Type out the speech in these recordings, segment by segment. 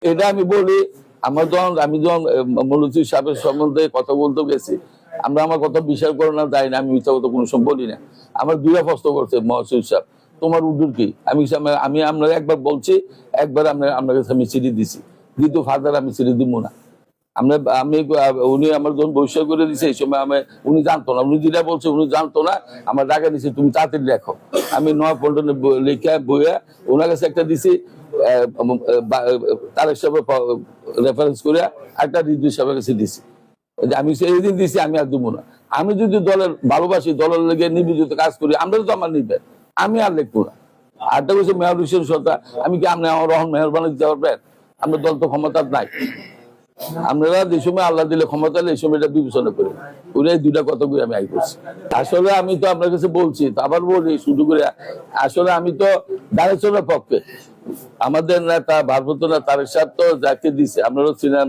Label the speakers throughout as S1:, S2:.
S1: এটা আমি বলি, আমি যখন মৌলভী সাহেবের সম্বন্ধে কথা বলতে গেছি, আমার কথা বিচার করে না যাই না, আমি মিথ্যা কথা কোনো সময় বলি না। আমার দুইটা প্রশ্ন করছে মহসিন সাহেব, তোমার উদ্দুর কি? আমি আপনার একবার বলছি, একবার আপনার কাছে আমি চিঠি দিছি, দ্বিতীয় ফাদার আমি চিঠি দিব না। উনি আমার যখন বৈশাখ করে দিছে এই সময় উনি জানতো না, উনি যেটা বলছে উনি জানতো না। আমার টাকা দিছে, তুমি তাড়াতাড়ি লেখো। আমি নয় পল্টনে লেখা বইয়া ওনার কাছে একটা দিছি, তারেক সাহেবের রেফারেন্স করে একটা রিজভি সাহেবের কাছে দিছি। আমি সেইদিন দিছি, আমি আর দেবো না। আমি যদি দলের ভালোবাসি, দলের লেগে নিবেদিত কাজ করি, আমরা তো আমার নিবেন, আমি আর লিখবো না। আরটা বলছে মেয়র হোসেন সরকার, আমি কি আপনি আমার রহন মেয়র বানিয়ে দিতে পারবেন? আমরা দল তো ক্ষমতা নাই। আপনারা যে সময় আল্লাহ দিলে ক্ষমতা এই সময় এটা বিবেচনা করে ওরা দুইটা কথা করে আমি আই করছি। আসলে আমি তো আপনার কাছে বলছি, আবার বলি শুরু করে, আসলে আমি তো ডাইরেকশনের পক্ষে। আমাদের নেতা ভারপ্রাপ্ত নেতা তারেক সাহেব তো যাকে দিচ্ছে, আপনারাও ছিলেন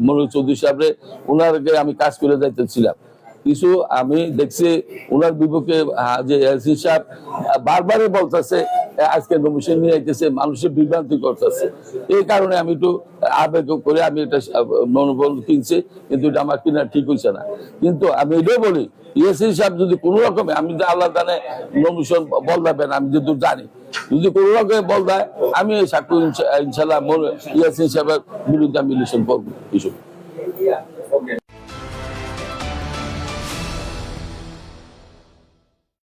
S1: মনোজ চৌধুরী সাহেবরে, ওনারকে আমি কাজ করে যাইতেছিলাম। কিছু আমি দেখছি ওনার বিপক্ষে যে এসি সাহেব বারবারই বলতেছে আজকে নমিশন নিয়ে আইতেছে, মানুষের বিভ্রান্তি করতেছে। এই কারণে আমি একটু আবেগ করে আমি এটা মনোবল কিনছি, কিন্তু এটা আমার কিনা ঠিক হয়েছে না। কিন্তু আমি এটাও বলি, এসি সাহেব যদি কোনো রকমে, আমি যে আল্লাহ জানে নমিশন বদলাবেন, আমি যদি জানি যদি কোনো রকমে বদলায়, আমি সাক্ষ্য ইনশাল্লাহ ইয়াসিন সাহেবের বিরুদ্ধে আমি ইলেকশন করবো।